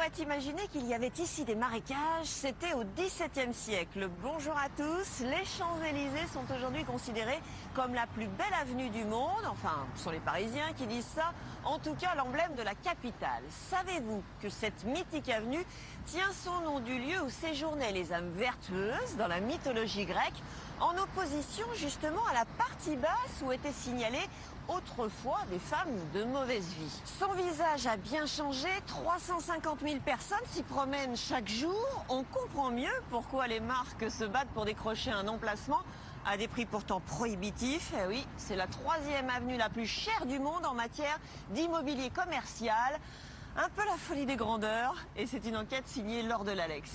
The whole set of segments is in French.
pourrait imaginer qu'il y avait ici des marécages, c'était au XVIIe siècle. Bonjour à tous, les Champs-Élysées sont aujourd'hui considérés comme la plus belle avenue du monde. Enfin, ce sont les Parisiens qui disent ça, en tout cas l'emblème de la capitale. Savez-vous que cette mythique avenue tient son nom du lieu où séjournaient les âmes vertueuses dans la mythologie grecque, en opposition justement à la partie basse où étaient signalées autrefois des femmes de mauvaise vie. Son visage a bien changé, 350 000 personnes s'y promènent chaque jour. On comprend mieux pourquoi les marques se battent pour décrocher un emplacement à des prix pourtant prohibitifs. Eh oui, c'est la 3e avenue la plus chère du monde en matière d'immobilier commercial. Un peu la folie des grandeurs, et c'est une enquête signée Laure de l'Alex.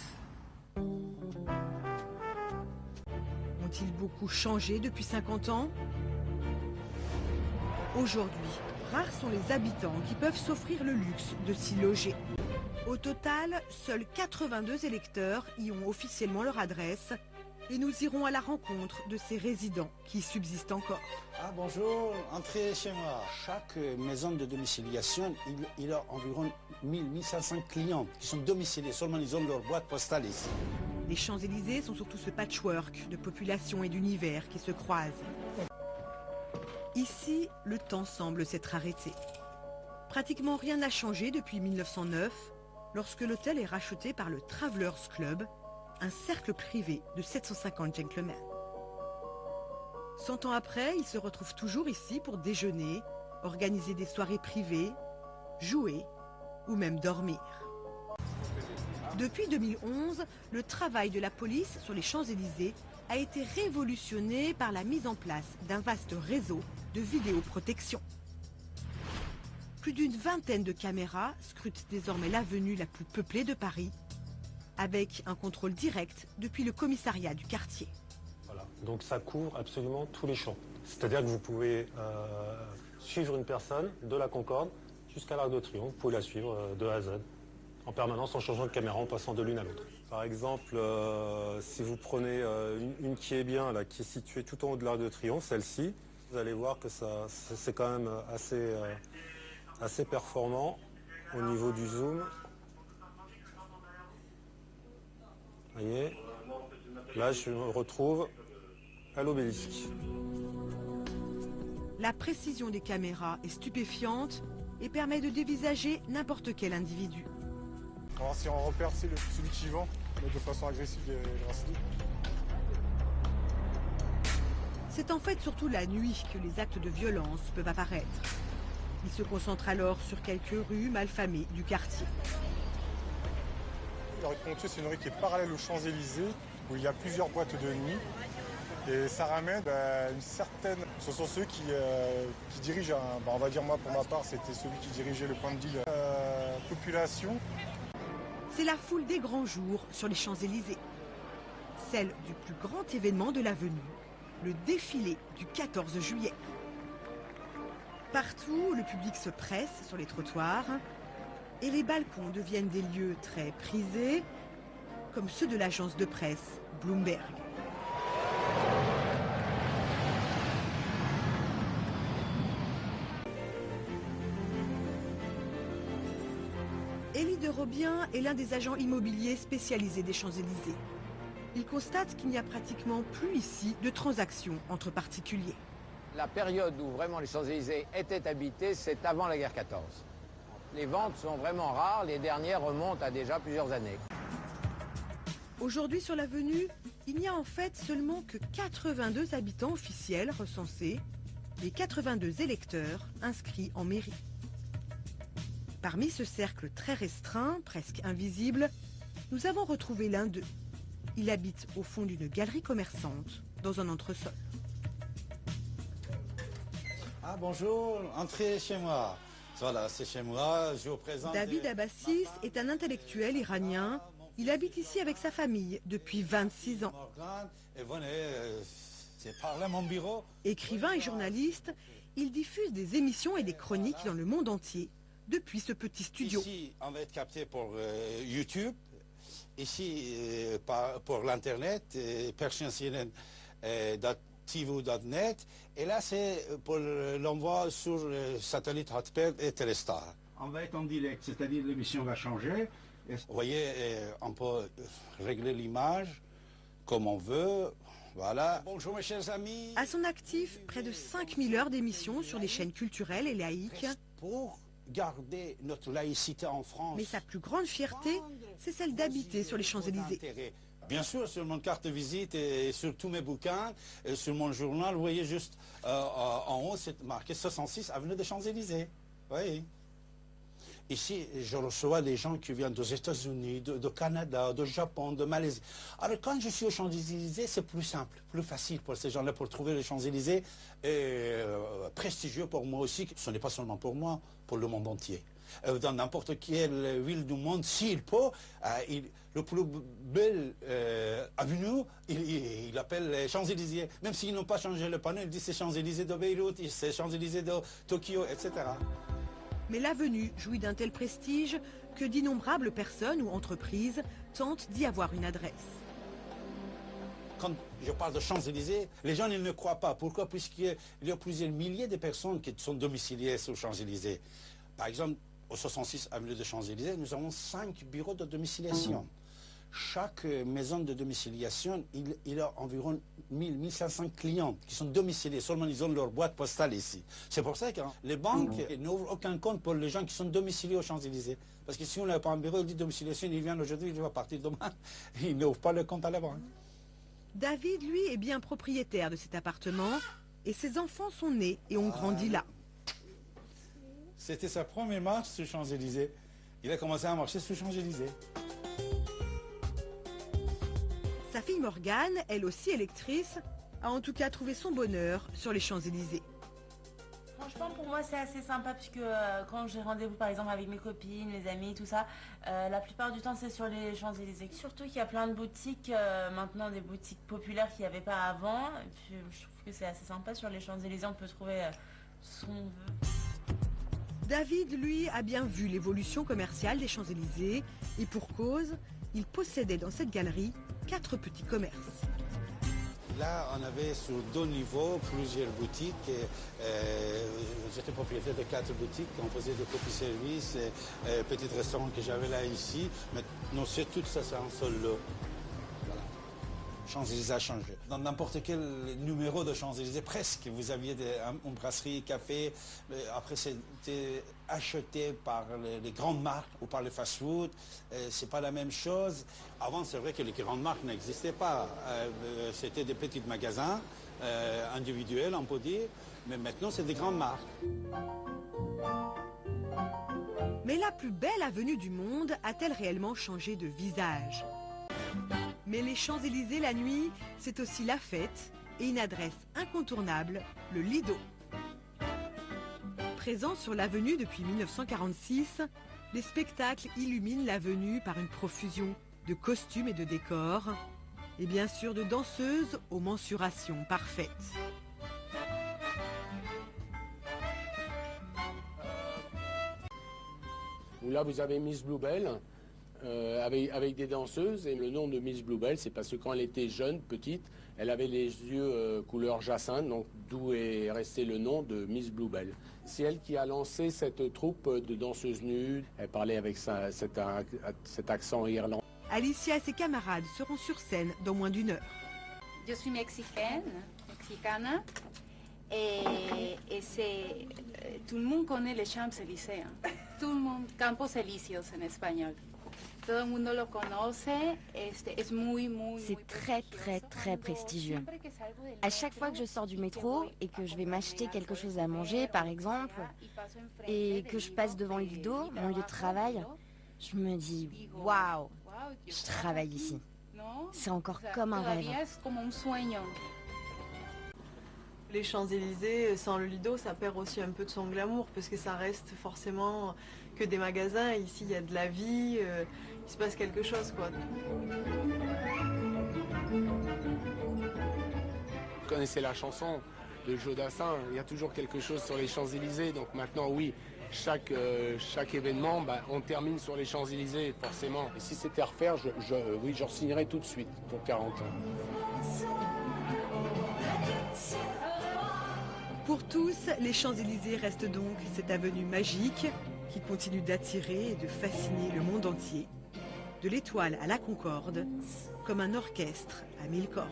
Ont-ils beaucoup changé depuis 50 ans ? Aujourd'hui, rares sont les habitants qui peuvent s'offrir le luxe de s'y loger. Au total, seuls 82 électeurs y ont officiellement leur adresse et nous irons à la rencontre de ces résidents qui subsistent encore. Ah bonjour, entrez chez moi. Chaque maison de domiciliation, il a environ 1000-1500 clients qui sont domiciliés, seulement ils ont leur boîte postale ici. Les Champs-Élysées sont surtout ce patchwork de population et d'univers qui se croisent. Ici, le temps semble s'être arrêté. Pratiquement rien n'a changé depuis 1909, lorsque l'hôtel est racheté par le Travelers Club, un cercle privé de 750 gentlemen. 100 ans après, ils se retrouvent toujours ici pour déjeuner, organiser des soirées privées, jouer ou même dormir. Depuis 2011, le travail de la police sur les Champs-Élysées a été révolutionné par la mise en place d'un vaste réseau de vidéoprotection. Plus d'une vingtaine de caméras scrutent désormais l'avenue la plus peuplée de Paris, avec un contrôle direct depuis le commissariat du quartier. Voilà. Donc ça couvre absolument tous les champs. C'est-à-dire que vous pouvez suivre une personne de la Concorde jusqu'à l'Arc de Triomphe, vous pouvez la suivre de A à Z, en permanence en changeant de caméra, en passant de l'une à l'autre. Par exemple, si vous prenez une qui est bien, là, qui est située tout en haut de l'Arc de Triomphe, celle-ci, vous allez voir que c'est quand même assez performant au niveau du zoom. Vous voyez, là je me retrouve à l'obélisque. La précision des caméras est stupéfiante et permet de dévisager n'importe quel individu. Alors si on repère celui qui vend de façon agressive les bracelets. C'est en fait surtout la nuit que les actes de violence peuvent apparaître. Ils se concentrent alors sur quelques rues malfamées du quartier. La rue de Pontier, c'est une rue qui est parallèle aux Champs-Élysées, où il y a plusieurs boîtes de nuit. Et ça ramène une certaine... Ce sont ceux qui dirigent, on va dire moi pour ma part, c'était celui qui dirigeait le point de deal population. C'est la foule des grands jours sur les Champs-Élysées. Celle du plus grand événement de l'avenue, le défilé du 14 juillet. Partout, le public se presse sur les trottoirs et les balcons deviennent des lieux très prisés, comme ceux de l'agence de presse Bloomberg. Élie de Robien est l'un des agents immobiliers spécialisés des Champs-Élysées. Il constate qu'il n'y a pratiquement plus ici de transactions entre particuliers. La période où vraiment les Champs-Élysées étaient habités, c'est avant la guerre 14. Les ventes sont vraiment rares, les dernières remontent à déjà plusieurs années. Aujourd'hui sur l'avenue, il n'y a en fait seulement que 82 habitants officiels recensés et 82 électeurs inscrits en mairie. Parmi ce cercle très restreint, presque invisible, nous avons retrouvé l'un d'eux. Il habite au fond d'une galerie commerçante, dans un entresol. Ah bonjour, entrez chez moi. Voilà, c'est chez moi, je vous présente... David Abbassis est un intellectuel iranien. Il habite ici avec sa famille depuis 26 ans. Et venez, c'est par là mon bureau. Écrivain et journaliste, il diffuse des émissions et des chroniques dans le monde entier, depuis ce petit studio. Ici, on va être capté pour YouTube. Ici, pour l'Internet, persiancnn.tv.net. Et là, c'est pour l'envoi sur le satellite Hotbird et Telestar. On va être en direct, c'est-à-dire l'émission va changer. Vous voyez, on peut régler l'image comme on veut. Voilà. Bonjour mes chers amis. À son actif, près de 5000 heures d'émissions sur les chaînes culturelles et laïques. Pour garder notre laïcité en France. Mais sa plus grande fierté, c'est celle d'habiter sur les Champs-Élysées. Bien sûr, sur mon carte de visite et sur tous mes bouquins, et sur mon journal, vous voyez juste en haut, c'est marqué 66 avenue des Champs-Élysées. Oui. Ici, je reçois des gens qui viennent des États-Unis, de Canada, de Japon, de Malaisie. Alors quand je suis aux Champs-Élysées, c'est plus simple, plus facile pour ces gens-là pour trouver les Champs-Élysées. Et prestigieux pour moi aussi, ce n'est pas seulement pour moi, pour le monde entier. Dans n'importe quelle ville du monde, s'il peut, le plus bel avenue, il appelle les Champs-Élysées. Même s'ils n'ont pas changé le panneau, ils disent c'est Champs-Élysées de Beyrouth, c'est Champs-Élysées de Tokyo, etc. Mais l'avenue jouit d'un tel prestige que d'innombrables personnes ou entreprises tentent d'y avoir une adresse. Quand je parle de Champs-Élysées, les gens ils ne croient pas. Pourquoi? Puisqu'il y a plusieurs milliers de personnes qui sont domiciliées aux Champs-Élysées. Par exemple, au 66 avenue des Champs-Élysées, nous avons 5 bureaux de domiciliation. Chaque maison de domiciliation, il a environ 1500 clients qui sont domiciliés. Seulement, ils ont leur boîte postale ici. C'est pour ça que les banques n'ouvrent aucun compte pour les gens qui sont domiciliés aux Champs-Élysées. Parce que si on n'a pas un bureau de domiciliation, ils viennent aujourd'hui, ils vont partir demain. Ils n'ouvrent pas le compte à la banque. David, lui, est bien propriétaire de cet appartement et ses enfants sont nés et ont grandi là. C'était sa première marche sur Champs-Élysées. Il a commencé à marcher sur Champs-Élysées. Sa fille Morgane, elle aussi électrice, a en tout cas trouvé son bonheur sur les Champs-Élysées. Franchement, pour moi, c'est assez sympa puisque quand j'ai rendez-vous, par exemple, avec mes copines, mes amis, tout ça, la plupart du temps, c'est sur les Champs-Élysées. Surtout qu'il y a plein de boutiques, maintenant des boutiques populaires qu'il n'y avait pas avant. Et puis, je trouve que c'est assez sympa sur les Champs-Élysées, on peut trouver ce qu'on veut. David, lui, a bien vu l'évolution commerciale des Champs-Élysées et pour cause, il possédait dans cette galerie 4 petits commerces. Là, on avait sur 2 niveaux plusieurs boutiques. J'étais propriétaire de 4 boutiques. On faisait des petits services, petits restaurants que j'avais là ici. Maintenant, c'est tout ça, c'est un seul lot. Voilà. Champs-Élysées a changé. Dans n'importe quel numéro de Champs-Élysées, presque, vous aviez une brasserie, café. Après, c'était acheté par les grandes marques ou par les fast-food. C'est pas la même chose. Avant, c'est vrai que les grandes marques n'existaient pas. C'était des petits magasins individuels, on peut dire. Mais maintenant, c'est des grandes marques. Mais la plus belle avenue du monde a-t-elle réellement changé de visage? Mais les Champs-Élysées la nuit, c'est aussi la fête et une adresse incontournable, le Lido. Présent sur l'avenue depuis 1946, les spectacles illuminent l'avenue par une profusion de costumes et de décors, et bien sûr de danseuses aux mensurations parfaites. Là, vous avez Miss Bluebell avec des danseuses. Et le nom de Miss Bluebell, c'est parce que quand elle était jeune, petite, elle avait les yeux couleur jacinthe, donc d'où est resté le nom de Miss Bluebell. C'est elle qui a lancé cette troupe de danseuses nues. Elle parlait avec cet accent irlandais. Alicia et ses camarades seront sur scène dans moins d'1 heure. Je suis mexicana, et tout le monde connaît les Champs-Élysées. Tout le monde, Campos Elíseos en espagnol. Todo el mundo lo conoce, es muy C'est très prestigieux. À chaque fois que je sors du métro et que je vais m'acheter quelque chose à manger, par exemple, et que je passe devant le Lido, mon lieu de travail, je me dis « Waouh, je travaille ici ». C'est encore comme un rêve. Les Champs-Élysées, sans le Lido, ça perd aussi un peu de son glamour, parce que ça reste forcément que des magasins. Ici, il y a de la vie, il se passe quelque chose, quoi. Vous connaissez la chanson de Jodassin, il y a toujours quelque chose sur les Champs-Élysées. Donc maintenant, oui, chaque événement, on termine sur les Champs-Élysées, forcément. Et si c'était à refaire, oui, je re-signerais tout de suite pour 40 ans. Pour tous, les Champs-Élysées restent donc cette avenue magique qui continue d'attirer et de fasciner le monde entier. de l'Étoile à la Concorde, comme un orchestre à 1000 cordes.